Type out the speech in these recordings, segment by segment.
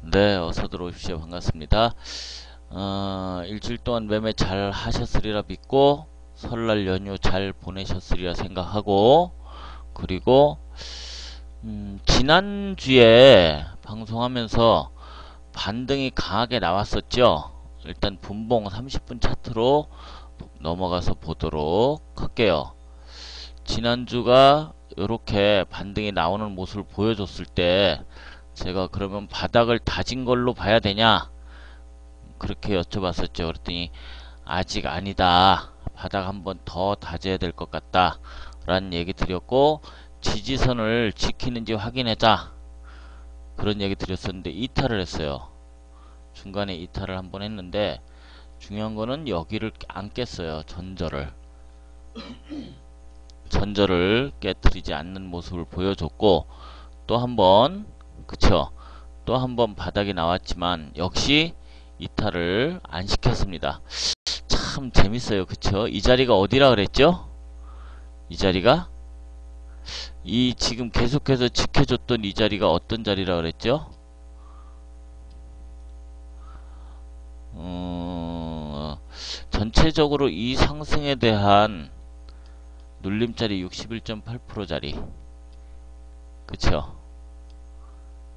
네, 어서 들어오십시오. 반갑습니다. 일주일 동안 매매 잘 하셨으리라 믿고, 설날 연휴 잘 보내셨으리라 생각하고, 그리고, 지난주에 방송하면서 반등이 강하게 나왔었죠. 일단 분봉 30분 차트로 넘어가서 보도록 할게요. 지난주가 이렇게 반등이 나오는 모습을 보여줬을 때, 제가 그러면 바닥을 다진 걸로 봐야 되냐? 그렇게 여쭤봤었죠. 그랬더니 아직 아니다. 바닥 한번 더 다져야 될 것 같다. 라는 얘기 드렸고, 지지선을 지키는지 확인하자. 그런 얘기 드렸었는데 이탈을 했어요. 중간에 이탈을 한번 했는데 중요한 거는 여기를 안 깼어요. 전절을 깨뜨리지 않는 모습을 보여줬고, 또 한번 그쵸, 또 한번 바닥이 나왔지만 역시 이탈을 안 시켰습니다. 참 재밌어요. 그쵸? 이 자리가 어디라 그랬죠? 이 자리가 이 지금 계속해서 지켜줬던 이 자리가 어떤 자리라 그랬죠? 전체적으로 이 상승에 대한 눌림자리 61.8% 자리, 그쵸?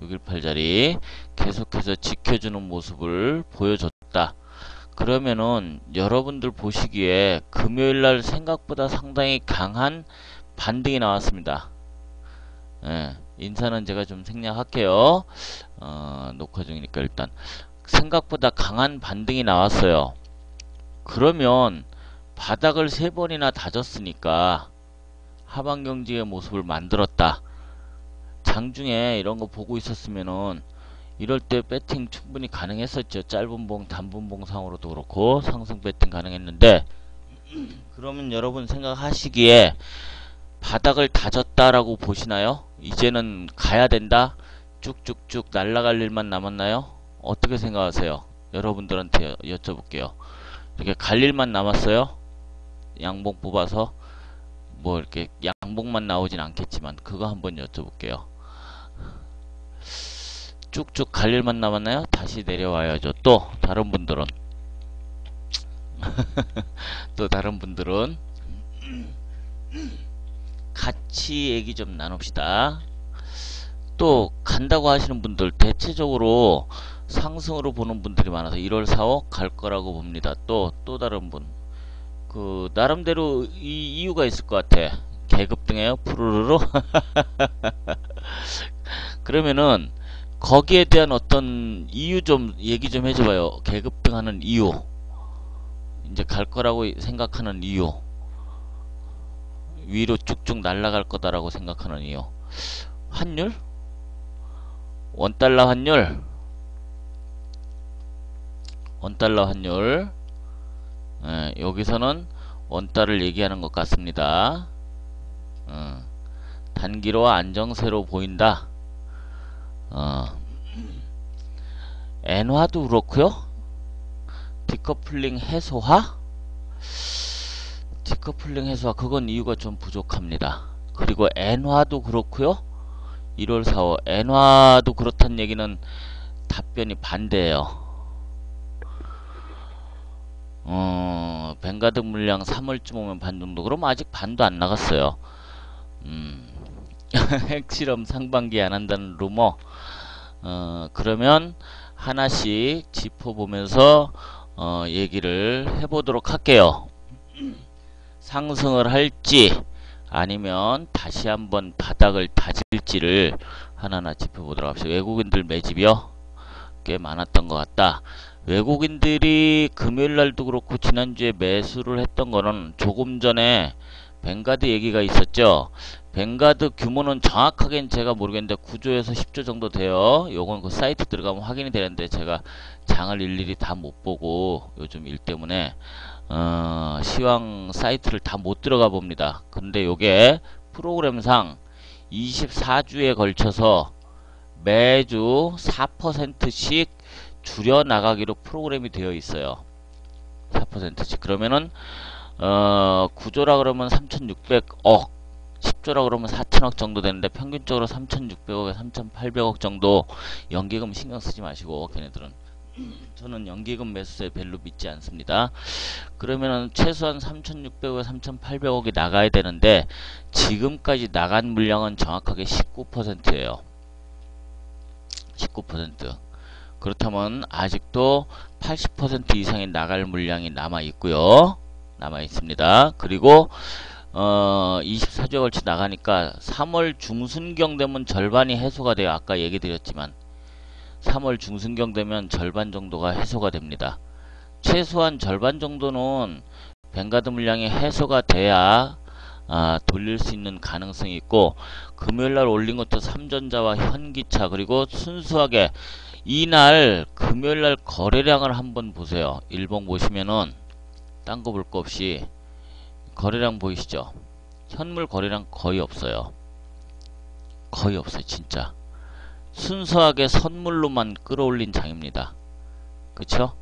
618자리 계속해서 지켜주는 모습을 보여줬다. 그러면은 여러분들 보시기에 금요일날 생각보다 상당히 강한 반등이 나왔습니다. 예, 인사는 제가 좀 생략할게요. 녹화 중이니까 일단 생각보다 강한 반등이 나왔어요. 그러면 바닥을 3번이나 다졌으니까 하방 경직의 모습을 만들었다. 장중에 이런 거 보고 있었으면은 이럴 때 배팅 충분히 가능했었죠. 짧은 봉, 단분 봉상으로도 그렇고 상승 배팅 가능했는데, 그러면 여러분 생각하시기에 바닥을 다졌다라고 보시나요? 이제는 가야 된다? 쭉쭉쭉 날아갈 일만 남았나요? 어떻게 생각하세요? 여러분들한테 여쭤볼게요. 이렇게 갈 일만 남았어요? 양봉 뽑아서 뭐 이렇게 양봉만 나오진 않겠지만 그거 한번 여쭤볼게요. 쭉쭉 갈 일만 남았나요? 다시 내려와야죠. 또 다른 분들은 또 다른 분들은 같이 얘기 좀 나눕시다. 또 간다고 하시는 분들 대체적으로 상승으로 보는 분들이 많아서 1월 4억 갈 거라고 봅니다. 또 다른 분, 그 나름대로 이유가 있을 것 같아. 계급등해요 푸르르르. 그러면은 거기에 대한 어떤 이유 좀 얘기 좀 해줘봐요. 계급등하는 이유, 이제 갈 거라고 생각하는 이유, 위로 쭉쭉 날아갈 거다라고 생각하는 이유. 환율? 원달러 환율? 원달러 환율. 예, 여기서는 원달을 얘기하는 것 같습니다. 단기로 안정세로 보인다. 엔화도 그렇고요. 디커플링 해소화? 디커플링 해소화, 그건 이유가 좀 부족합니다. 그리고 엔화도 그렇고요. 1월 4월 엔화도 그렇다는 얘기는 답변이 반대예요. 뱅가드 물량 3월쯤 오면 반 정도. 그럼 아직 반도 안 나갔어요. 핵실험 상반기에 안 한다는 루머. 그러면 하나씩 짚어보면서 얘기를 해보도록 할게요. 상승을 할지 아니면 다시 한번 바닥을 다질지를 하나하나 짚어보도록 합시다. 외국인들 매집이요? 꽤 많았던 것 같다. 외국인들이 금요일날도 그렇고 지난주에 매수를 했던 거는 조금 전에 뱅가드 얘기가 있었죠. 뱅가드 규모는 정확하게는 제가 모르겠는데 9조에서 10조 정도 돼요. 요건 그 사이트 들어가면 확인이 되는데 제가 장을 일일이 다 못 보고 요즘 일 때문에 시황 사이트를 다 못 들어가 봅니다. 근데 요게 프로그램상 24주에 걸쳐서 매주 4%씩 줄여 나가기로 프로그램이 되어 있어요. 4%씩. 그러면은 9조라 그러면 3,600억, 10조라 그러면 4천억 정도 되는데 평균적으로 3,600억에 3,800억 정도. 연기금 신경 쓰지 마시고 걔네들은. 저는 연기금 매수세 별로 믿지 않습니다. 그러면은 최소한 3,600억에 3,800억이 나가야 되는데 지금까지 나간 물량은 정확하게 19%예요. 19%. 그렇다면 아직도 80% 이상이 나갈 물량이 남아 있고요. 남아 있습니다. 그리고 24주에 걸쳐 나가니까 3월 중순경 되면 절반이 해소가 돼요. 아까 얘기 드렸지만 3월 중순경 되면 절반 정도가 해소가 됩니다. 최소한 절반 정도는 뱅가드 물량이 해소가 돼야 돌릴 수 있는 가능성이 있고, 금요일날 올린 것도 삼전자와 현기차, 그리고 순수하게 이날 금요일날 거래량을 한번 보세요. 일봉 보시면은 딴 거 볼 거 없이 거래량 보이시죠? 현물 거래량 거의 없어요. 거의 없어요. 진짜 순수하게 선물로만 끌어올린 장입니다. 그쵸?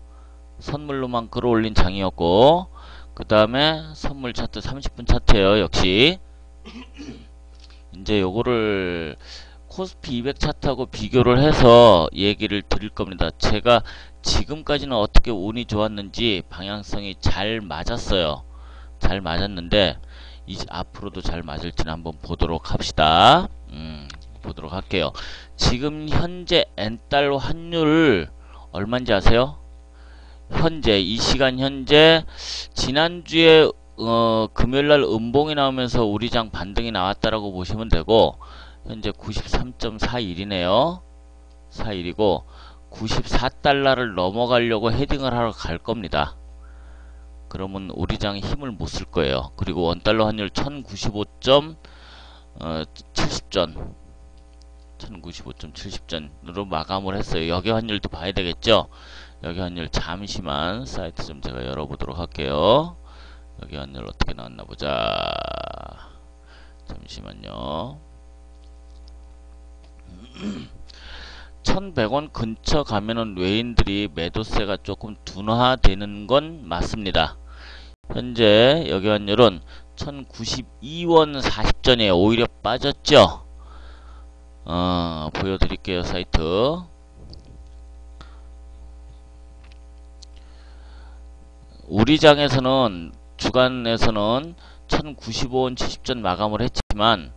선물로만 끌어올린 장이었고, 그 다음에 선물 차트 30분 차트예요. 역시 이제 요거를 코스피 200 차트하고 비교를 해서 얘기를 드릴 겁니다. 제가 지금까지는 어떻게 운이 좋았는지 방향성이 잘 맞았어요. 잘 맞았는데 이제 앞으로도 잘 맞을지는 한번 보도록 합시다. 보도록 할게요. 지금 현재 N달러 환율 얼마인지 아세요? 현재 이 시간 현재 지난주에 금요일날 음봉이 나오면서 우리장 반등이 나왔다라고 보시면 되고, 현재 93.41이네요. 41이고 94달러를 넘어가려고 헤딩을 하러 갈 겁니다. 그러면 우리장이 힘을 못 쓸 거예요. 그리고 원달러 환율 1095.70전 1095.70전으로 마감을 했어요. 여기 환율도 봐야 되겠죠? 여기 환율 잠시만 사이트 좀 제가 열어보도록 할게요. 여기 환율 어떻게 나왔나 보자. 잠시만요. 1100원 근처 가면은 외인들이 매도세가 조금 둔화되는 건 맞습니다. 현재 여기 환율은 1092원 40전이에요. 오히려 빠졌죠? 보여드릴게요. 사이트. 우리장에서는 주간에서는 1095원 70전 마감을 했지만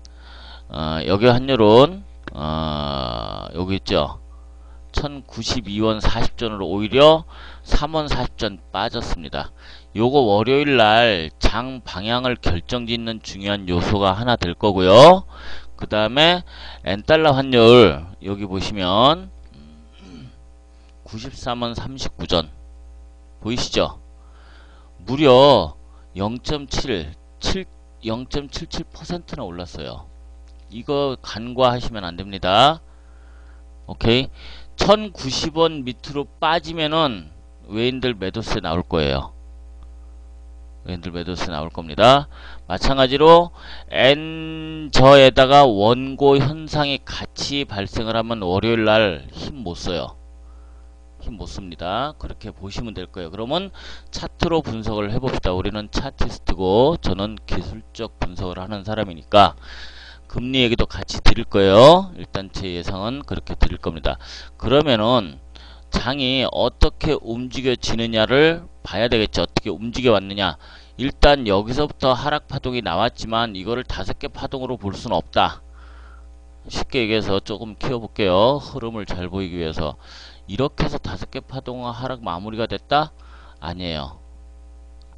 여기 환율은 여기 있죠. 1092원 40전으로 오히려 3원 40전 빠졌습니다. 요거 월요일날 장 방향을 결정짓는 중요한 요소가 하나 될 거고요. 그 다음에 N달러 환율 여기 보시면 93원 39전 보이시죠? 무려 0.77%나 올랐어요. 이거 간과하시면 안됩니다. 오케이. 1090원 밑으로 빠지면은 외인들 매도세 나올 거예요. 외인들 매도세 나올 겁니다. 마찬가지로 N저에다가 원고 현상이 같이 발생을 하면 월요일날 힘 못 써요. 힘 못 씁니다. 그렇게 보시면 될 거예요. 그러면 차트로 분석을 해봅시다. 우리는 차티스트고 저는 기술적 분석을 하는 사람이니까 금리 얘기도 같이 드릴 거예요. 일단 제 예상은 그렇게 드릴 겁니다. 그러면은 장이 어떻게 움직여지느냐를 봐야 되겠죠. 어떻게 움직여 왔느냐. 일단 여기서부터 하락 파동이 나왔지만 이거를 5개 파동으로 볼 수는 없다. 쉽게 얘기해서 조금 키워볼게요. 흐름을 잘 보이기 위해서. 이렇게 해서 5개 파동과 하락 마무리가 됐다? 아니에요.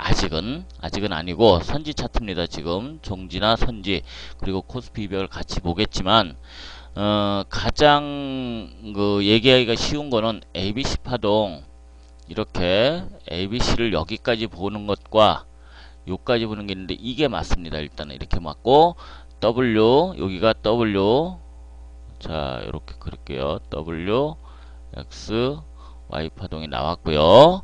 아직은 아니고 선지 차트입니다. 지금 종지나 선지 그리고 코스피 200을 같이 보겠지만 가장 얘기하기가 쉬운 거는 ABC 파동, 이렇게 ABC를 여기까지 보는 것과 요까지 보는 게 있는데 이게 맞습니다. 일단은 이렇게 맞고 W, 여기가 W, 자 이렇게 그릴게요. W, X, Y 파동이 나왔고요.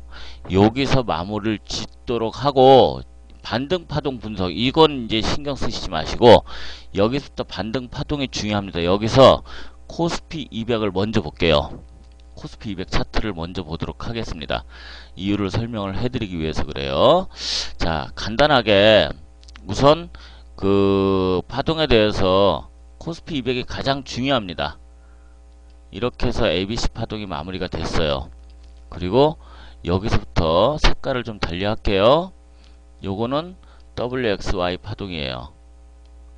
여기서 마무리를 짓도록 하고 반등 파동 분석, 이건 이제 신경 쓰시지 마시고 여기서부터 반등 파동이 중요합니다. 여기서 코스피 200을 먼저 볼게요. 코스피 200 차트를 먼저 보도록 하겠습니다. 이유를 설명을 해드리기 위해서 그래요. 자, 간단하게 우선 그 파동에 대해서 코스피 200이 가장 중요합니다. 이렇게 해서 ABC 파동이 마무리가 됐어요. 그리고 여기서부터 색깔을 좀 달리 할게요. 요거는 WXY 파동이에요.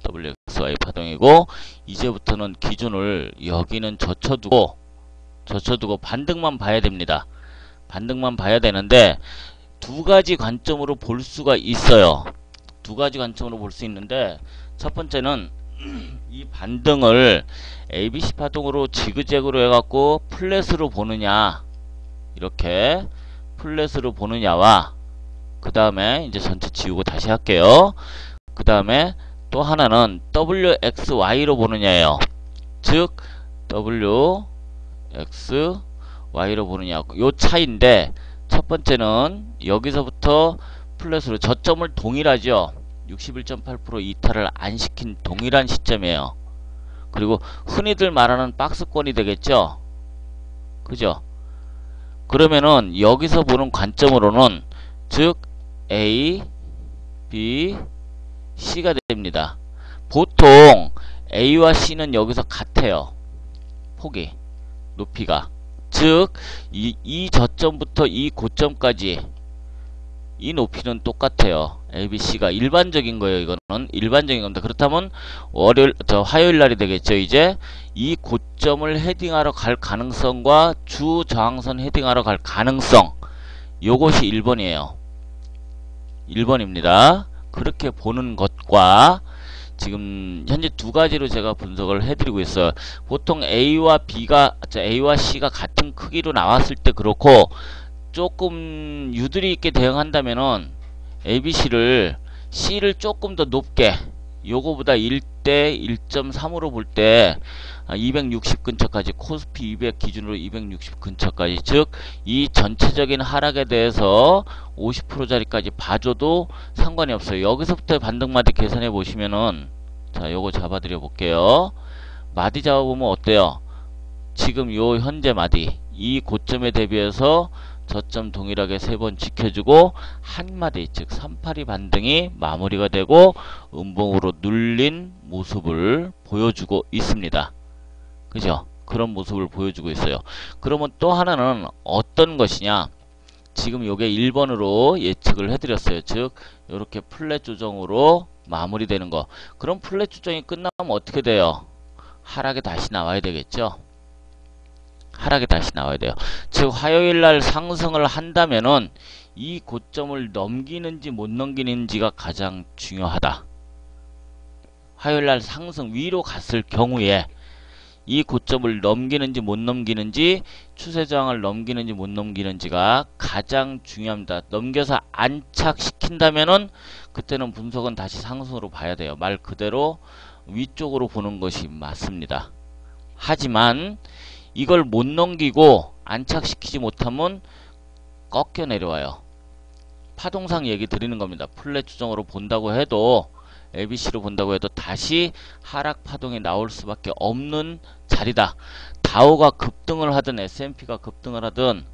WXY 파동이고, 이제부터는 기준을 여기는 젖혀두고 반등만 봐야 됩니다. 반등만 봐야 되는데, 두 가지 관점으로 볼 수가 있어요. 두 가지 관점으로 볼 수 있는데, 첫 번째는 이 반등을 ABC 파동으로 지그재그로 해갖고 플랫으로 보느냐, 이렇게 플랫으로 보느냐와, 그 다음에 이제 전체 지우고 다시 할게요. 그 다음에 또 하나는 WXY로 보느냐예요. 즉 WXY로 보느냐, 요 차이인데, 첫 번째는 여기서부터 플랫으로 저점을 동일하죠. 61.8% 이탈을 안 시킨 동일한 시점이에요. 그리고 흔히들 말하는 박스권이 되겠죠. 그죠? 그러면은 여기서 보는 관점으로는 즉 A, B, C가 됩니다. 보통 A와 C는 여기서 같아요. 폭이, 높이가. 즉 이 저점부터 이 고점까지 이 높이는 똑같아요. ABC가 일반적인 거예요. 이거는 일반적인 겁니다. 그렇다면 화요일 날이 되겠죠. 이제 이 고점을 헤딩하러 갈 가능성과 주 저항선 헤딩하러 갈 가능성, 요것이 1번이에요. 1번입니다. 그렇게 보는 것과 지금 현재 두 가지로 제가 분석을 해드리고 있어요. 보통 A와 C가 같은 크기로 나왔을 때 그렇고, 조금 유두리 있게 대응한다면은 C를 조금 더 높게, 요거보다 1대 1.3으로 볼 때 260 근처까지, 코스피 200 기준으로 260 근처까지, 즉 이 전체적인 하락에 대해서 50%짜리까지 봐줘도 상관이 없어요. 여기서부터 반등마디 계산해 보시면은, 자, 요거 잡아드려 볼게요. 마디 잡아보면 어때요? 지금 요 현재 마디, 이 고점에 대비해서 저점 동일하게 3번 지켜주고, 한마디, 즉 382 반등이 마무리가 되고 음봉으로 눌린 모습을 보여주고 있습니다. 그죠? 그런 모습을 보여주고 있어요. 그러면 또 하나는 어떤 것이냐? 지금 요게 1번으로 예측을 해드렸어요. 즉 요렇게 플랫 조정으로 마무리되는 거. 그럼 플랫 조정이 끝나면 어떻게 돼요? 하락에 다시 나와야 되겠죠? 하락에 다시 나와야 돼요. 즉 화요일날 상승을 한다면은 이 고점을 넘기는지 못 넘기는지가 가장 중요하다. 화요일날 상승 위로 갔을 경우에 이 고점을 넘기는지 못 넘기는지, 추세저항을 넘기는지 못 넘기는지가 가장 중요합니다. 넘겨서 안착시킨다면은 그때는 분석은 다시 상승으로 봐야 돼요. 말 그대로 위쪽으로 보는 것이 맞습니다. 하지만 이걸 못 넘기고 안착시키지 못하면 꺾여 내려와요. 파동상 얘기 드리는 겁니다. 플랫 추정으로 본다고 해도, ABC로 본다고 해도 다시 하락 파동이 나올 수밖에 없는 자리다. 다우가 급등을 하든 S&P가 급등을 하든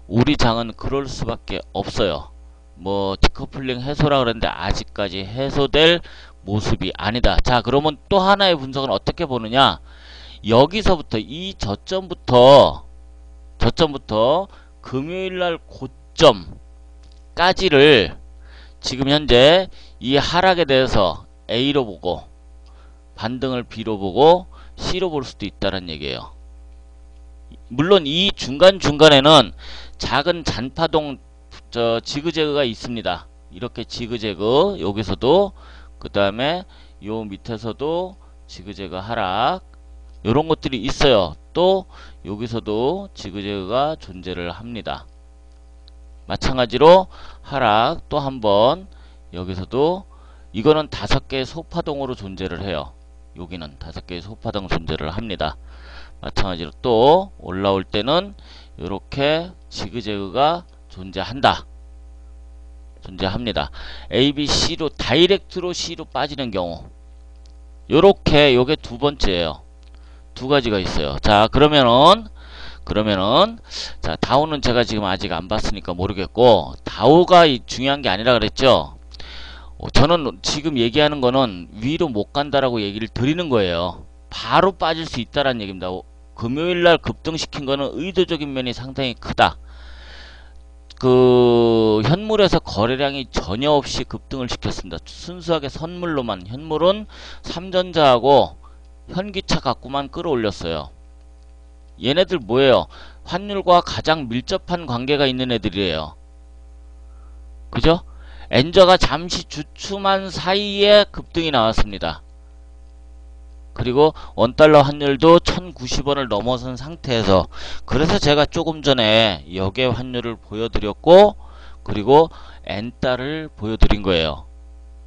우리 장은 그럴 수밖에 없어요. 뭐 디커플링 해소라 그랬는데 아직까지 해소될 모습이 아니다. 자, 그러면 또 하나의 분석은 어떻게 보느냐? 여기서부터 이 저점부터 금요일날 고점까지를 지금 현재 이 하락에 대해서 A로 보고, 반등을 B로 보고, C로 볼 수도 있다는 얘기예요. 물론 이 중간중간에는 작은 잔파동 지그재그가 있습니다. 이렇게 지그재그, 여기서도, 그 다음에 요 밑에서도 지그재그 하락, 요런 것들이 있어요. 또 여기서도 지그재그가 존재를 합니다. 마찬가지로 하락 또 한번, 여기서도 이거는 5개의 소파동으로 존재를 해요. 여기는 5개의 소파동 존재를 합니다. 마찬가지로 또 올라올 때는 이렇게 지그재그가 존재합니다. A, B, C로 다이렉트로 C로 빠지는 경우, 요렇게 요게 두 번째예요. 두 가지가 있어요. 자, 그러면은 자, 다우는 제가 지금 아직 안 봤으니까 모르겠고, 다우가 중요한 게 아니라 그랬죠. 저는 지금 얘기하는 거는 위로 못 간다라고 얘기를 드리는 거예요. 바로 빠질 수 있다라는 얘기입니다. 금요일날 급등시킨 거는 의도적인 면이 상당히 크다. 그 현물에서 거래량이 전혀 없이 급등을 시켰습니다. 순수하게 선물로만. 현물은 삼전자하고 현기차 갖고만 끌어올렸어요. 얘네들 뭐예요? 환율과 가장 밀접한 관계가 있는 애들이에요. 그죠? 엔저가 잠시 주춤한 사이에 급등이 나왔습니다. 그리고 원달러 환율도 1090원을 넘어선 상태에서, 그래서 제가 조금 전에 역의 환율을 보여드렸고, 그리고 엔달을 보여드린 거예요.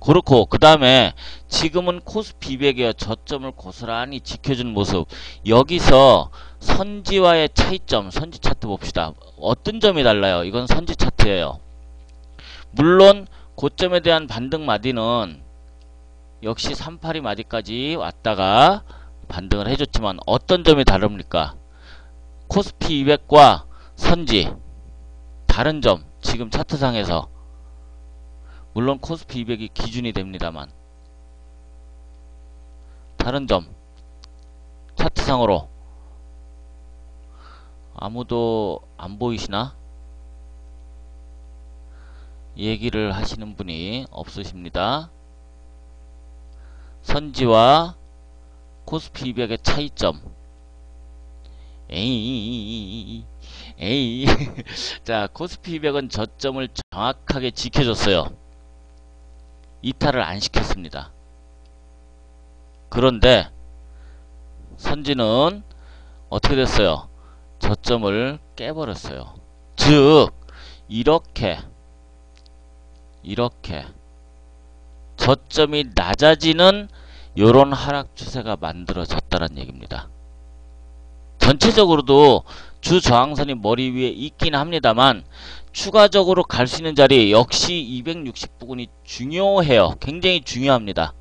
그렇고 그 다음에 지금은 코스피 200이요. 저점을 고스란히 지켜준 모습. 여기서 선지와의 차이점, 선지 차트 봅시다. 어떤 점이 달라요? 이건 선지 차트예요. 물론 고점에 대한 반등 마디는 역시 382 마디까지 왔다가 반등을 해줬지만 어떤 점이 다릅니까? 코스피 200과 선지 다른 점, 지금 차트상에서, 물론 코스피 200이 기준이 됩니다만, 다른 점 차트상으로 아무도 안 보이시나? 얘기를 하시는 분이 없으십니다. 선지와 코스피 200의 차이점. 에이 자, 코스피 200은 저점을 정확하게 지켜줬어요. 이탈을 안 시켰습니다. 그런데 선지는 어떻게 됐어요? 저점을 깨버렸어요. 즉 이렇게 저점이 낮아지는 요런 하락 추세가 만들어졌다는 얘기입니다. 전체적으로도 주 저항선이 머리 위에 있긴 합니다만 추가적으로 갈 수 있는 자리 역시 260 부근이 중요해요. 굉장히 중요합니다.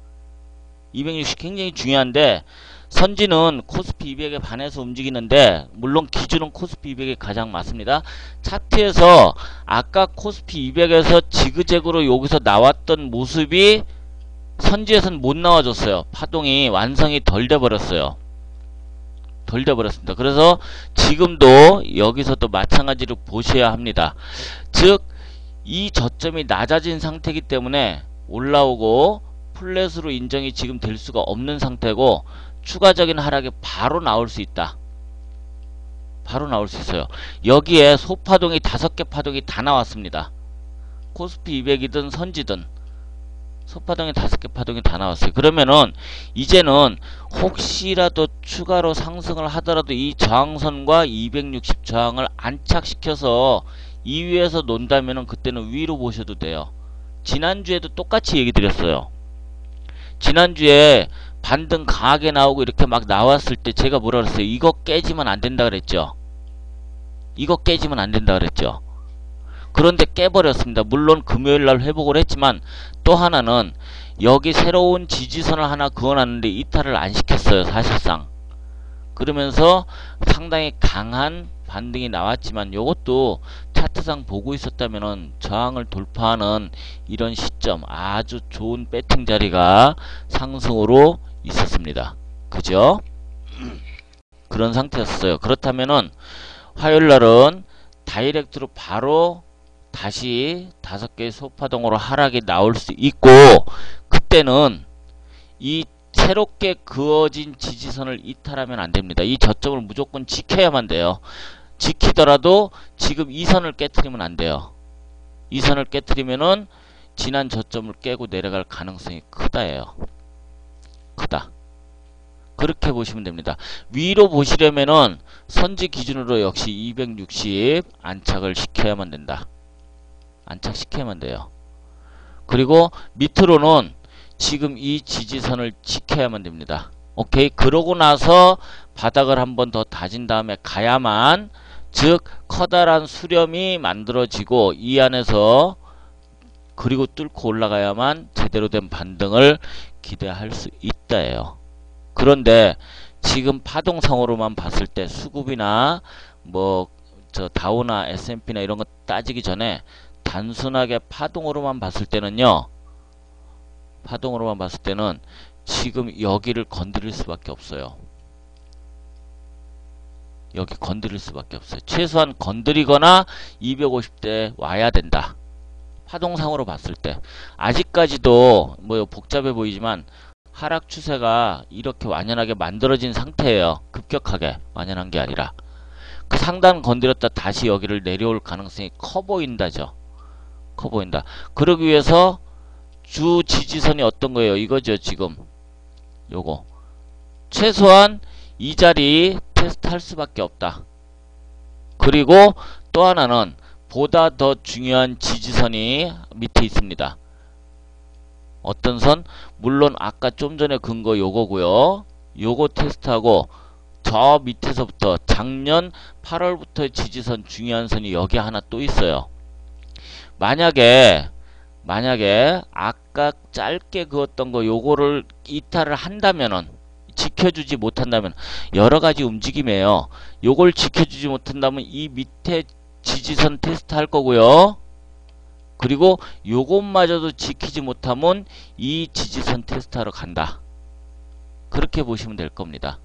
260 굉장히 중요한데, 선지는 코스피 200에 반해서 움직이는데, 물론 기준은 코스피 200이 가장 맞습니다. 차트에서 아까 코스피 200에서 지그재그로 여기서 나왔던 모습이 선지에서는 못 나와줬어요. 파동이 완성이 덜 돼버렸어요. 덜 돼버렸습니다. 그래서 지금도 여기서도 마찬가지로 보셔야 합니다. 즉 이 저점이 낮아진 상태이기 때문에 올라오고 플랫으로 인정이 지금 될 수가 없는 상태고, 추가적인 하락이 바로 나올 수 있다. 바로 나올 수 있어요. 여기에 소파동이 5개 파동이 다 나왔습니다. 코스피 200이든 선지든 소파동이 5개 파동이 다 나왔어요. 그러면은 이제는 혹시라도 추가로 상승을 하더라도 이 저항선과 260 저항을 안착시켜서 이 위에서 논다면은 그때는 위로 보셔도 돼요. 지난주에도 똑같이 얘기 드렸어요. 지난주에 반등 강하게 나오고 이렇게 막 나왔을 때 제가 뭐라 그랬어요? 이거 깨지면 안 된다 그랬죠. 이거 깨지면 안 된다 그랬죠. 그런데 깨버렸습니다. 물론 금요일날 회복을 했지만, 또 하나는 여기 새로운 지지선을 하나 그어놨는데 이탈을 안 시켰어요. 사실상. 그러면서 상당히 강한 반등이 나왔지만, 요것도 차트상 보고 있었다면은 저항을 돌파하는 이런 시점, 아주 좋은 배팅 자리가 상승으로 있었습니다. 그죠? 그런 상태였어요. 그렇다면은 화요일날은 다이렉트로 바로 다시 5개의 소파동으로 하락이 나올 수 있고, 그때는 이 새롭게 그어진 지지선을 이탈하면 안 됩니다. 이 저점을 무조건 지켜야만 돼요. 지키더라도 지금 이 선을 깨트리면 안 돼요. 이 선을 깨트리면은 지난 저점을 깨고 내려갈 가능성이 크다예요. 크다. 그렇게 보시면 됩니다. 위로 보시려면은 선지 기준으로 역시 260 안착을 시켜야만 된다. 안착시켜야만 돼요. 그리고 밑으로는 지금 이 지지선을 지켜야만 됩니다. 오케이. 그러고 나서 바닥을 한번 더 다진 다음에 가야만, 즉 커다란 수렴이 만들어지고 이 안에서 그리고 뚫고 올라가야만 제대로 된 반등을 기대할 수 있다예요. 그런데 지금 파동상으로만 봤을 때 수급이나 뭐 저 다우나 S&P나 이런 거 따지기 전에 단순하게 파동으로만 봤을 때는요, 파동으로만 봤을 때는 지금 여기를 건드릴 수밖에 없어요. 여기 건드릴 수밖에 없어요. 최소한 건드리거나 250대 와야 된다. 파동상으로 봤을 때. 아직까지도 뭐 복잡해 보이지만 하락 추세가 이렇게 완연하게 만들어진 상태예요. 급격하게 완연한 게 아니라. 그 상단 건드렸다 다시 여기를 내려올 가능성이 커 보인다죠. 커 보인다. 그러기 위해서 주 지지선이 어떤 거예요? 이거죠, 지금. 요거. 최소한 이 자리 테스트 할 수밖에 없다. 그리고 또 하나는 보다 더 중요한 지지선이 밑에 있습니다. 어떤 선? 물론 아까 좀 전에 근 거 요거고요. 요거 테스트하고 저 밑에서부터 작년 8월부터의 지지선 중요한 선이 여기 하나 또 있어요. 만약에 아까 짧게 그었던 거 요거를 이탈을 한다면은 지켜주지 못한다면 여러가지 움직임이에요. 요걸 지켜주지 못한다면 이 밑에 지지선 테스트 할 거고요. 그리고 요것마저도 지키지 못하면 이 지지선 테스트하러 간다. 그렇게 보시면 될 겁니다.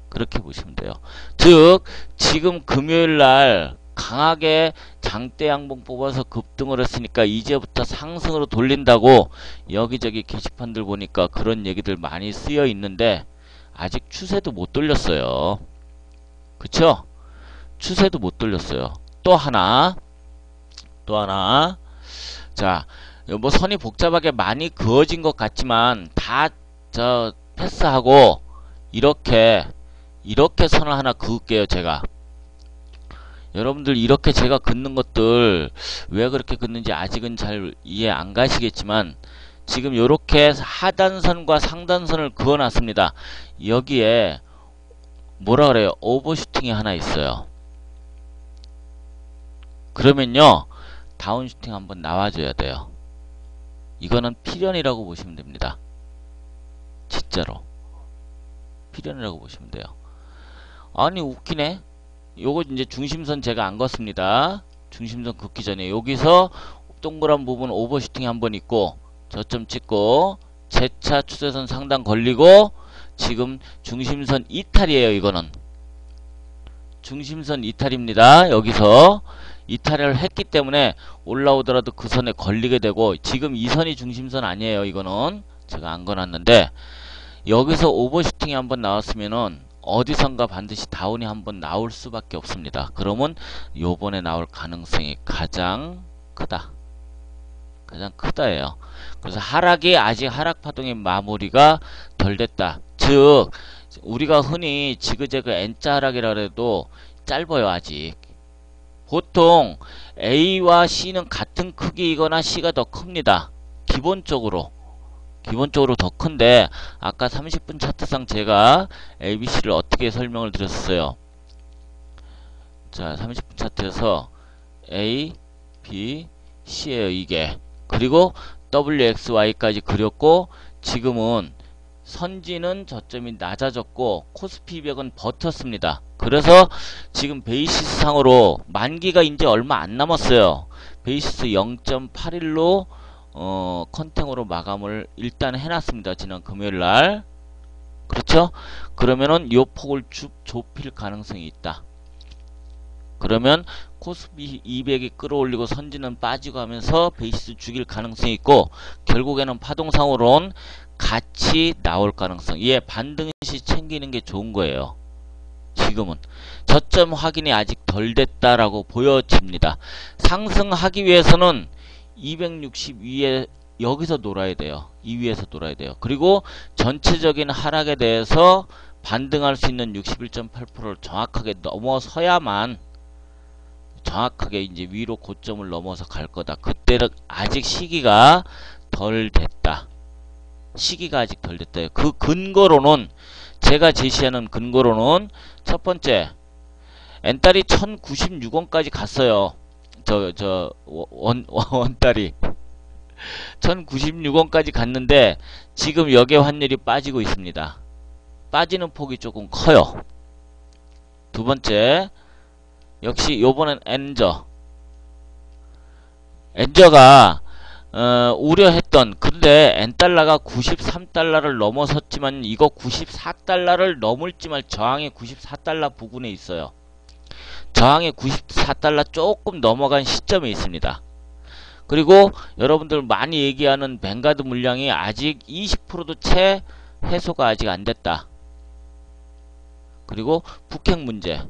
그렇게 보시면 돼요. 즉 지금 금요일날 강하게 장대 양봉 뽑아서 급등을 했으니까 이제부터 상승으로 돌린다고 여기저기 게시판들 보니까 그런 얘기들 많이 쓰여 있는데 아직 추세도 못 돌렸어요. 그쵸? 추세도 못 돌렸어요. 또 하나 자, 뭐 선이 복잡하게 많이 그어진 것 같지만 다 저 패스하고 이렇게 선을 하나 그을게요. 제가 여러분들 이렇게 제가 긋는 것들 왜 그렇게 긋는지 아직은 잘 이해 안 가시겠지만 지금 이렇게 하단선과 상단선을 그어 놨습니다. 여기에 뭐라 그래요? 오버슈팅이 하나 있어요. 그러면요 다운슈팅 한번 나와줘야 돼요. 이거는 필연이라고 보시면 됩니다. 진짜로 필연이라고 보시면 돼요. 아니 웃기네. 요거 이제 중심선 제가 안 걷습니다. 중심선 긋기 전에 여기서 동그란 부분 오버슈팅이 한번 있고 저점 찍고 재차 추세선 상단 걸리고 지금 중심선 이탈이에요. 이거는 중심선 이탈입니다. 여기서 이탈을 했기 때문에 올라오더라도 그 선에 걸리게 되고 지금 이 선이 중심선 아니에요. 이거는 제가 안 거놨는데 여기서 오버슈팅이 한번 나왔으면은 어디선가 반드시 다운이 한번 나올 수밖에 없습니다. 그러면 요번에 나올 가능성이 가장 크다. 가장 크다예요. 그래서 하락이 아직 하락 파동의 마무리가 덜 됐다. 즉 우리가 흔히 지그재그 N자 하락이라 해도 짧아요. 아직. 보통 A와 C는 같은 크기이거나 C가 더 큽니다. 기본적으로 더 큰데 아까 30분 차트상 제가 ABC를 어떻게 설명을 드렸어요. 자 30분 차트에서 A, B, C예요. 이게. 그리고 WXY까지 그렸고 지금은 선지는 저점이 낮아졌고 코스피 200은 버텼습니다. 그래서 지금 베이시스 상으로 만기가 이제 얼마 안 남았어요. 베이시스 0.81로 컨탱으로 마감을 일단 해놨습니다. 지난 금요일날. 그렇죠? 그러면은 요 폭을 쭉 좁힐 가능성이 있다. 그러면 코스피 200이 끌어올리고 선지는 빠지고 하면서 베이시스 죽일 가능성이 있고 결국에는 파동상으로는 같이 나올 가능성. 예, 반등시 챙기는 게 좋은 거예요. 지금은 저점 확인이 아직 덜 됐다라고 보여집니다. 상승하기 위해서는 260 위에 여기서 놀아야 돼요. 이 위에서 놀아야 돼요. 그리고 전체적인 하락에 대해서 반등할 수 있는 61.8%를 정확하게 넘어서야만 정확하게 이제 위로 고점을 넘어서 갈 거다. 그때는 아직 시기가 덜 됐다. 시기가 아직 덜 됐다. 그 근거로는 제가 제시하는 근거로는 첫 번째 N달이 1096원까지 갔어요. 원달이 1096원까지 갔는데 지금 역의 환율이 빠지고 있습니다. 빠지는 폭이 조금 커요. 두 번째 역시 요번엔 엔저가 우려했던, 근데 N달러가 93달러를 넘어섰지만 이거 94달러를 넘을지만 저항의 94달러 부근에 있어요. 저항의 94달러 조금 넘어간 시점에 있습니다. 그리고 여러분들 많이 얘기하는 뱅가드 물량이 아직 20%도 채 해소가 아직 안 됐다. 그리고 북핵 문제.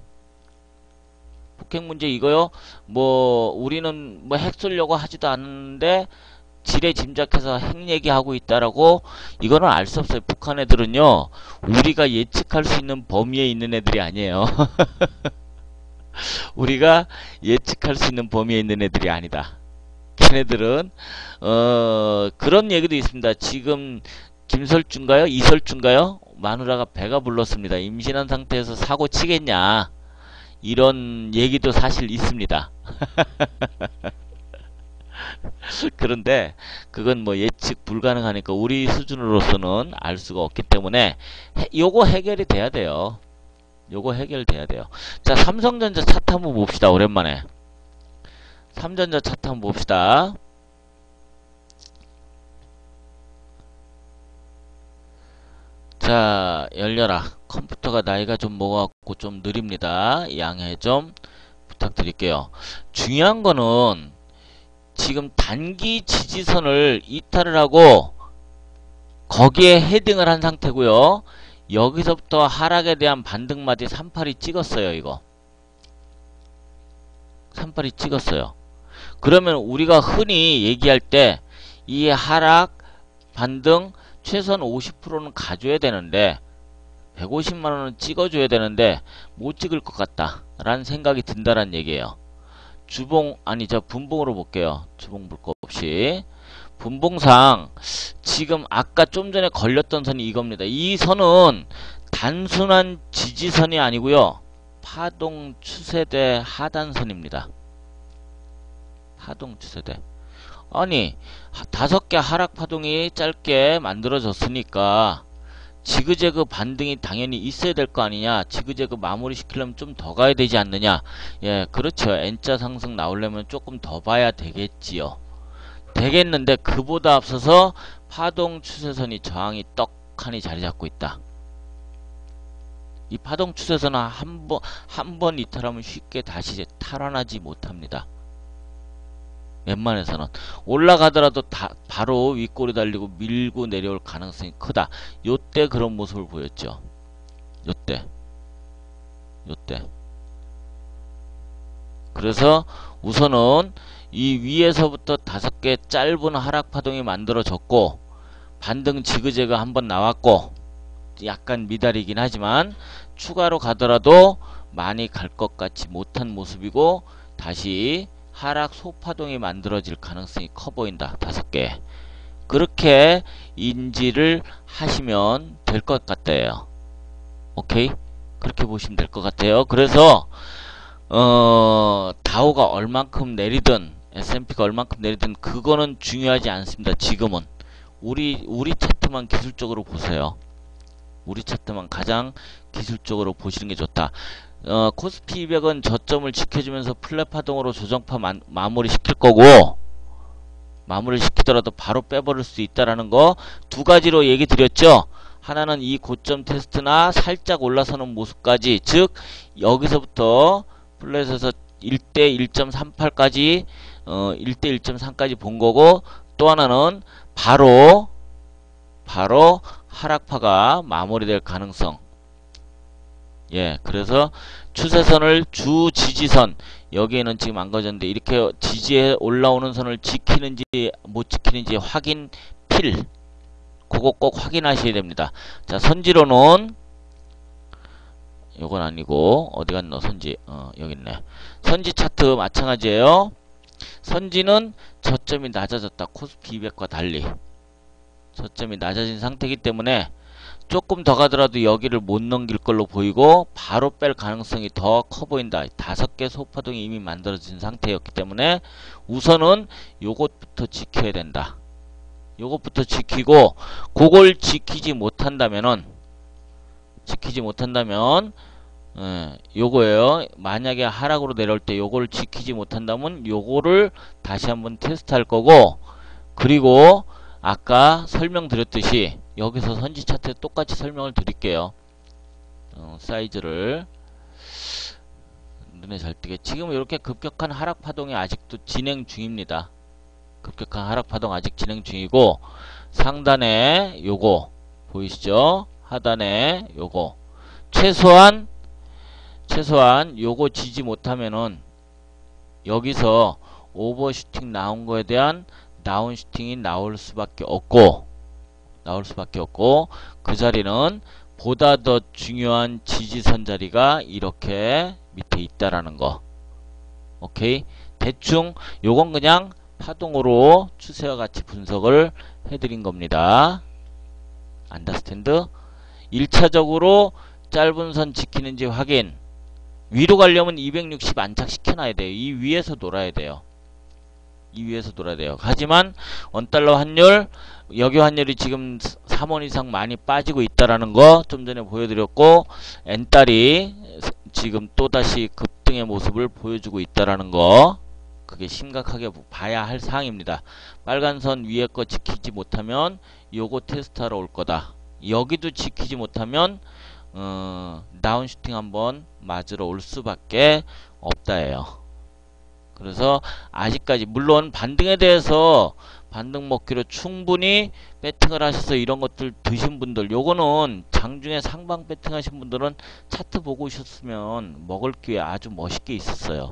북핵 문제 이거요. 뭐 우리는 뭐 핵 쏠려고 하지도 않는데 지레 짐작해서 핵 얘기하고 있다라고, 이거는 알 수 없어요. 북한 애들은요, 우리가 예측할 수 있는 범위에 있는 애들이 아니에요. 우리가 예측할 수 있는 범위에 있는 애들이 아니다. 걔네들은 그런 얘기도 있습니다. 지금 김설주인가요? 이설주인가요? 마누라가 배가 불렀습니다. 임신한 상태에서 사고 치겠냐, 이런 얘기도 사실 있습니다. 그런데 그건 뭐 예측 불가능하니까 우리 수준으로서는 알 수가 없기 때문에 요거 해결이 돼야 돼요. 요거 해결돼야 돼요. 자, 삼성전자 차트 한번 봅시다. 오랜만에 삼전자 차트 한번 봅시다. 자, 열려라. 컴퓨터가 나이가 좀 먹어갖고 좀 느립니다. 양해 좀 부탁드릴게요. 중요한 거는 지금 단기 지지선을 이탈을 하고 거기에 헤딩을 한 상태고요. 여기서부터 하락에 대한 반등마디 38이 찍었어요. 이거 38이 찍었어요. 그러면 우리가 흔히 얘기할 때 이 하락 반등 최소한 50%는 가줘야 되는데 150만원은 찍어줘야 되는데 못 찍을 것 같다 라는 생각이 든다란 얘기예요. 주봉, 아니 저 분봉으로 볼게요. 주봉 볼 거 없이 분봉상 지금 아까 좀 전에 걸렸던 선이 이겁니다. 이 선은 단순한 지지선이 아니고요, 파동 추세대 하단선입니다. 파동 추세대. 아니 5개 하락 파동이 짧게 만들어졌으니까 지그재그 반등이 당연히 있어야 될 거 아니냐. 지그재그 마무리 시키려면 좀 더 가야 되지 않느냐. 예, 그렇죠. N자 상승 나오려면 조금 더 봐야 되겠지요. 되겠는데 그보다 앞서서 파동 추세선이 저항이 떡하니 자리 잡고 있다. 이 파동 추세선은 한 번 이탈하면 쉽게 다시 탈환하지 못합니다. 웬만해서는 올라가더라도 바로 윗골이 달리고 밀고 내려올 가능성이 크다. 요때 그런 모습을 보였죠. 요때 그래서 우선은 이 위에서부터 5개 짧은 하락 파동이 만들어졌고 반등 지그재그 한번 나왔고 약간 미달이긴 하지만 추가로 가더라도 많이 갈 것 같지 못한 모습이고 다시 하락 소파동이 만들어질 가능성이 커 보인다. 5개. 그렇게 인지를 하시면 될 것 같아요. 오케이? 그렇게 보시면 될 것 같아요. 그래서 다우가 얼만큼 내리든 S&P가 얼만큼 내리든 그거는 중요하지 않습니다. 지금은 우리 차트만 기술적으로 보세요. 우리 차트만 가장 기술적으로 보시는 게 좋다. 코스피 200은 저점을 지켜주면서 플랫 파동으로 조정파 마무리 시킬 거고, 마무리 시키더라도 바로 빼버릴 수 있다라는 거 2가지로 얘기 드렸죠. 하나는 이 고점 테스트나 살짝 올라서는 모습까지, 즉 여기서부터 플랫에서 1대 1.38까지 1대 1.3까지 본 거고, 또 하나는 바로 하락파가 마무리될 가능성. 예, 그래서 추세선을 주 지지선, 여기에는 지금 안 거졌는데 이렇게 지지에 올라오는 선을 지키는지 못 지키는지 확인 필. 그거 꼭 확인하셔야 됩니다. 자, 선지로는 요건 아니고 어디 갔노? 선지 여기 있네. 선지 차트 마찬가지예요. 선지는 저점이 낮아졌다. 코스피 200과 달리 저점이 낮아진 상태이기 때문에 조금 더 가더라도 여기를 못 넘길 걸로 보이고 바로 뺄 가능성이 더 커 보인다. 5개 소파동이 이미 만들어진 상태였기 때문에 우선은 요것부터 지켜야 된다. 요것부터 지키고, 그걸 지키지 못한다면 요거예요. 만약에 하락으로 내려올 때 요걸 지키지 못한다면 요거를 다시 한번 테스트 할 거고, 그리고 아까 설명드렸듯이 여기서 선지 차트 똑같이 설명을 드릴게요. 사이즈를 눈에 잘 띄게. 지금 이렇게 급격한 하락 파동이 아직도 진행 중입니다. 급격한 하락 파동 아직 진행 중이고, 상단에 요거 보이시죠? 하단에 요거 최소한 요거 지지 못하면은 여기서 오버슈팅 나온 거에 대한 다운슈팅이 나올 수밖에 없고, 그 자리는 보다 더 중요한 지지선 자리가 이렇게 밑에 있다라는 거. 오케이? 대충 요건 그냥 파동으로 추세와 같이 분석을 해드린 겁니다. 안더스탠드? 1차적으로 짧은 선 지키는지 확인. 위로 가려면 260 안착시켜놔야 돼요. 이 위에서 놀아야 돼요. 하지만 원달러 환율, 여기 환율이 지금 3원 이상 많이 빠지고 있다라는 거 좀 전에 보여드렸고, 엔달이 지금 또다시 급등의 모습을 보여주고 있다라는 거, 그게 심각하게 봐야 할 사항입니다. 빨간 선 위에 거 지키지 못하면 요거 테스트하러 올 거다. 여기도 지키지 못하면 다운슈팅 한번 맞으러 올 수밖에 없다예요. 그래서 아직까지 물론 반등에 대해서 반등 먹기로 충분히 배팅을 하셔서 이런 것들 드신 분들, 요거는 장중에 상방 배팅 하신 분들은 차트 보고 오셨으면 먹을 기회 아주 멋있게 있었어요.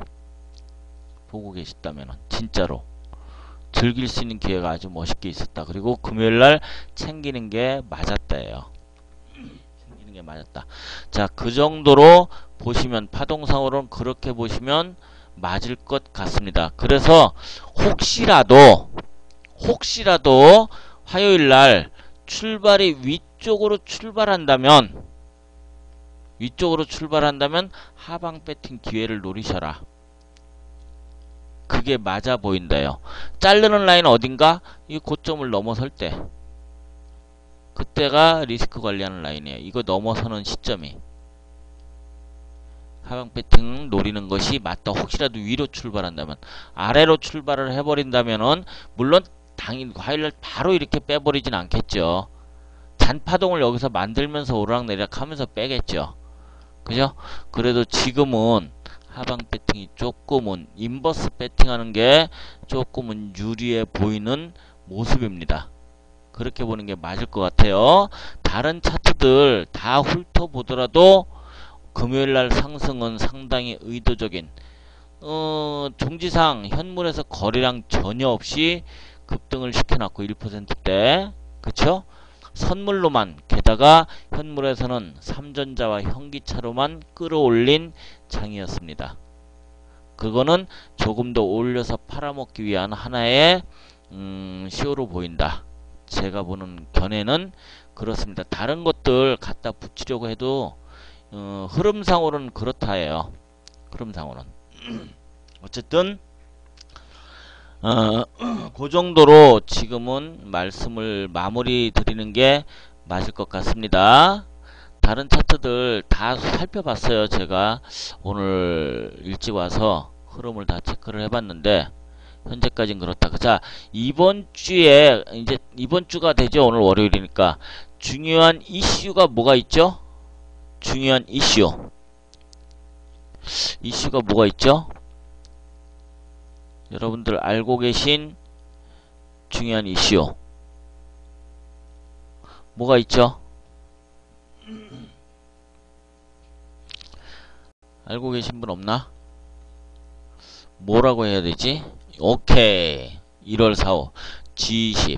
보고 계셨다면 진짜로 즐길 수 있는 기회가 아주 멋있게 있었다. 그리고 금요일날 챙기는 게 맞았다예요. 챙기는 게 맞았다. 자, 그 정도로 보시면, 파동상으로는 그렇게 보시면 맞을 것 같습니다. 그래서 혹시라도 화요일날 출발이 위쪽으로 출발한다면 하방 배팅 기회를 노리셔라. 그게 맞아 보인다요. 자르는 라인 어딘가? 이 고점을 넘어설 때, 그때가 리스크 관리하는 라인이에요. 이거 넘어서는 시점이 하방 배팅 노리는 것이 맞다. 혹시라도 위로 출발한다면. 아래로 출발을 해버린다면은 물론 당일 화요일날 바로 이렇게 빼버리진 않겠죠. 잔파동을 여기서 만들면서 오르락내리락 하면서 빼겠죠. 그죠? 그래도 지금은 하방 배팅이 조금은, 인버스 배팅하는 게 조금은 유리해 보이는 모습입니다. 그렇게 보는 게 맞을 것 같아요. 다른 차트들 다 훑어보더라도 금요일날 상승은 상당히 의도적인, 종지상 현물에서 거래량 전혀 없이 급등을 시켜놨고 1%대, 그쵸? 선물로만, 게다가 현물에서는 삼전자와 현기차로만 끌어올린 장이었습니다. 그거는 조금 더 올려서 팔아먹기 위한 하나의 쇼로 보인다. 제가 보는 견해는 그렇습니다. 다른 것들 갖다 붙이려고 해도 흐름상으로는 그렇다예요. 흐름상으로는. 어쨌든 그 정도로 지금은 말씀을 마무리 드리는 게 맞을 것 같습니다. 다른 차트들 다 살펴봤어요. 제가 오늘 일찍 와서 흐름을 다 체크를 해봤는데 현재까지는 그렇다. 자, 이번 주에 이제 이번 주가 되죠. 오늘 월요일이니까 중요한 이슈가 뭐가 있죠? 중요한 이슈가 뭐가 있죠? 여러분들 알고 계신 중요한 이슈 뭐가 있죠? 알고 계신 분 없나? 뭐라고 해야 되지? 오케이. 1월 4호 G20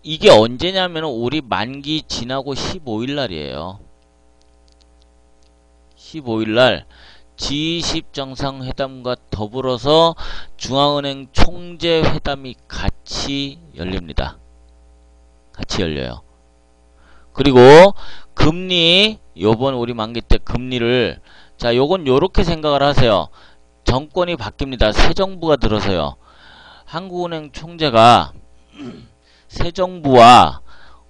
이게 언제냐면 우리 만기 지나고 15일 날이에요. 15일 날 G20 정상회담과 더불어서 중앙은행 총재 회담이 같이 열립니다. 같이 열려요. 그리고 금리, 요번 우리 만기 때 금리를, 자, 요건 요렇게 생각을 하세요. 정권이 바뀝니다. 새 정부가 들어서요. 한국은행 총재가 새 정부와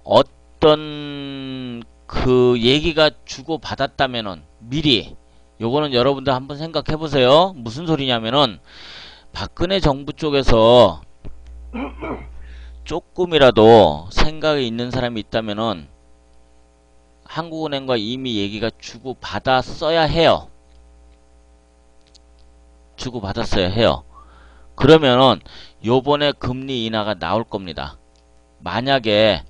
어떤 그 얘기가 주고받았다면은 미리, 요거는 여러분들 한번 생각해 보세요. 무슨 소리냐면은 박근혜 정부 쪽에서 조금이라도 생각이 있는 사람이 있다면은 한국은행과 이미 얘기가 주고받았어야 해요. 주고받았어야 해요. 그러면은 요번에 금리 인하가 나올 겁니다. 만약에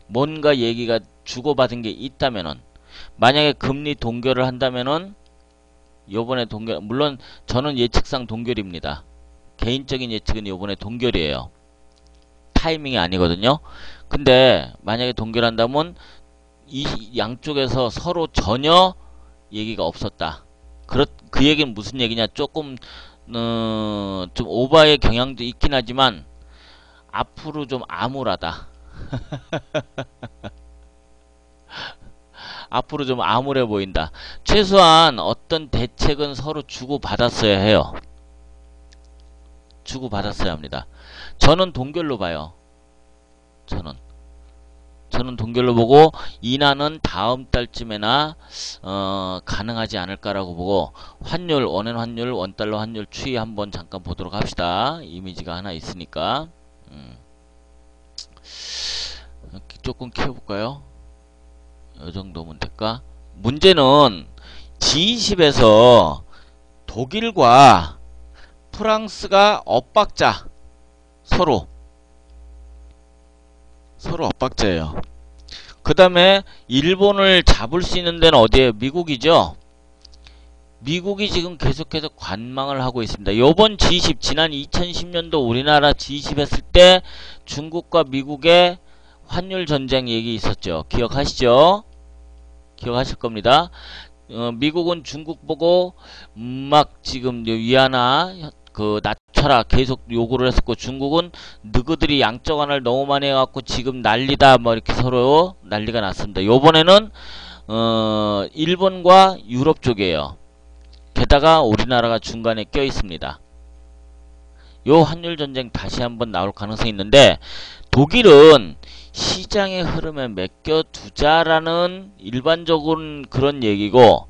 뭔가 얘기가 주고받은 게 있다면은, 만약에 금리 동결을 한다면은 요번에 동결, 물론 저는 예측상 동결입니다. 개인적인 예측은 요번에 동결이에요. 타이밍이 아니거든요. 근데 만약에 동결한다면 이 양쪽에서 서로 전혀 얘기가 없었다. 그 얘기는 무슨 얘기냐? 조금 좀 오바의 경향도 있긴 하지만 앞으로 좀 암울하다. 앞으로 좀 암울해 보인다. 최소한 어떤 대책은 서로 주고받았어야 해요. 주고받았어야 합니다. 저는 동결로 봐요. 저는 동결로 보고 인하는 다음 달쯤에나 가능하지 않을까라고 보고, 환율, 원엔 환율, 원달러 환율 추이 한번 잠깐 보도록 합시다. 이미지가 하나 있으니까. 조금 키워볼까요? 이 정도면 될까? 문제는 G20에서 독일과 프랑스가 엇박자, 서로 엇박자예요. 그 다음에 일본을 잡을 수 있는 데는 어디에요? 미국이죠. 미국이 지금 계속해서 관망을 하고 있습니다. 요번 G20, 지난 2010년도 우리나라 G20 했을 때 중국과 미국의 환율 전쟁 얘기 있었죠. 기억하시죠? 기억하실 겁니다. 미국은 중국 보고 막 지금 위안화 낮춰라 계속 요구를 했었고, 중국은 너희들이 양적 완화를 너무 많이 해갖고 지금 난리다 뭐 이렇게 서로 난리가 났습니다. 요번에는 일본과 유럽 쪽이에요. 게다가 우리나라가 중간에 껴 있습니다. 요 환율 전쟁 다시 한번 나올 가능성이 있는데, 독일은 시장의 흐름에 맡겨두자라는 일반적인 그런 얘기고,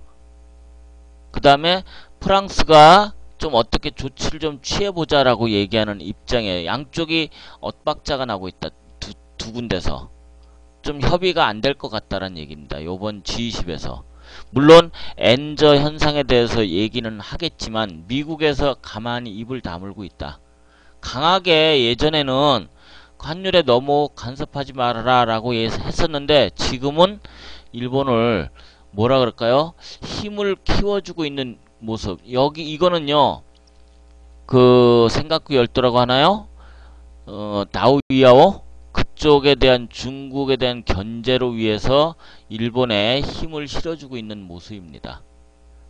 그 다음에 프랑스가 좀 어떻게 조치를 좀 취해보자라고 얘기하는 입장이에요. 양쪽이 엇박자가 나고 있다. 두 군데서. 좀 협의가 안 될 것 같다라는 얘기입니다. 요번 G20에서. 물론 엔저 현상에 대해서 얘기는 하겠지만 미국에서 가만히 입을 다물고 있다. 강하게 예전에는 환율에 너무 간섭하지 말아라 라고 했었는데, 지금은 일본을 뭐라 그럴까요? 힘을 키워주고 있는 모습. 이거는요, 생각구 열도라고 하나요? 다오이아오? 그쪽에 대한 중국에 대한 견제로 위해서 일본에 힘을 실어주고 있는 모습입니다.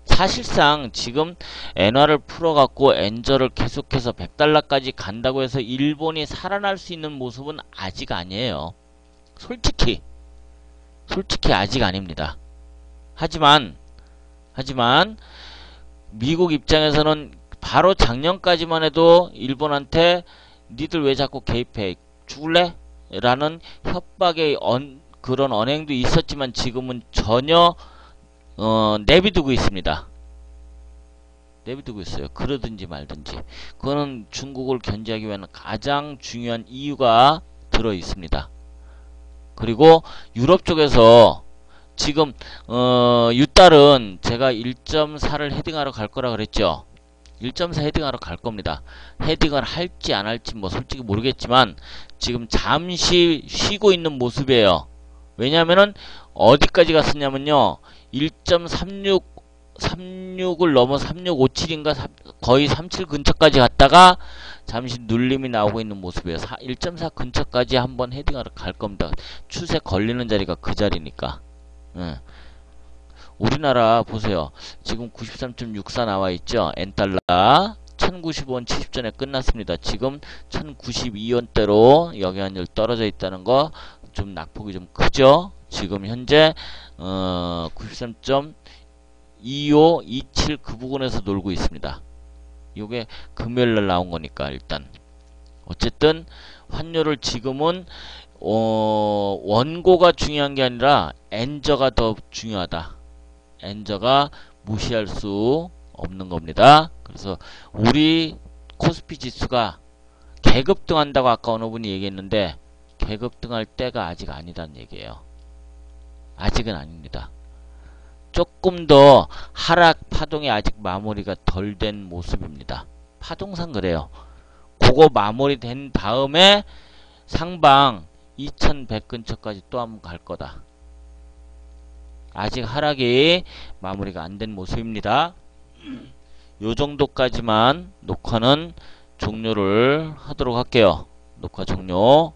사실상 지금 엔화를 풀어갖고 엔저를 계속해서 100달러까지 간다고 해서 일본이 살아날 수 있는 모습은 아직 아니에요. 솔직히 아직 아닙니다. 하지만 미국 입장에서는 바로 작년까지만 해도 일본한테 니들 왜 자꾸 개입해? 죽을래? 라는 협박의 그런 언행도 있었지만 지금은 전혀 내비두고 있습니다. 내비두고 있어요. 그러든지 말든지. 그거는 중국을 견제하기 위한 가장 중요한 이유가 들어 있습니다. 그리고 유럽 쪽에서 지금 유달은 제가 1.4를 헤딩하러 갈 거라 그랬죠. 1.4 헤딩하러 갈 겁니다. 헤딩을 할지 안 할지 뭐 솔직히 모르겠지만 지금 잠시 쉬고 있는 모습이에요. 왜냐면은 어디까지 갔었냐면요, 1.36을 넘어 3657인가 거의 37 근처까지 갔다가 잠시 눌림이 나오고 있는 모습이에요. 1.4 근처까지 한번 헤딩하러 갈 겁니다. 추세 걸리는 자리가 그 자리니까. 우리나라 보세요. 지금 93.64 나와 있죠. N달러 1090원 70전에 끝났습니다. 지금 1092원대로 여기한율 떨어져 있다는 거 좀 낙폭이 좀 크죠. 지금 현재 93.2527 그 부분에서 놀고 있습니다. 요게 금요일날 나온 거니까 일단 어쨌든 환율을 지금은 원고가 중요한 게 아니라 엔저가 더 중요하다. 엔저가 무시할 수 없는 겁니다. 그래서 우리 코스피 지수가 계급등한다고 아까 어느 분이 얘기했는데 계급등할 때가 아직 아니란 얘기예요. 아직은 아닙니다. 조금 더 하락 파동이 아직 마무리가 덜 된 모습입니다. 파동상 그래요. 그거 마무리된 다음에 상방 2100 근처까지 또 한번 갈 거다. 아직 하락이 마무리가 안 된 모습입니다. 요 정도까지만 녹화는 종료를 하도록 할게요. 녹화 종료.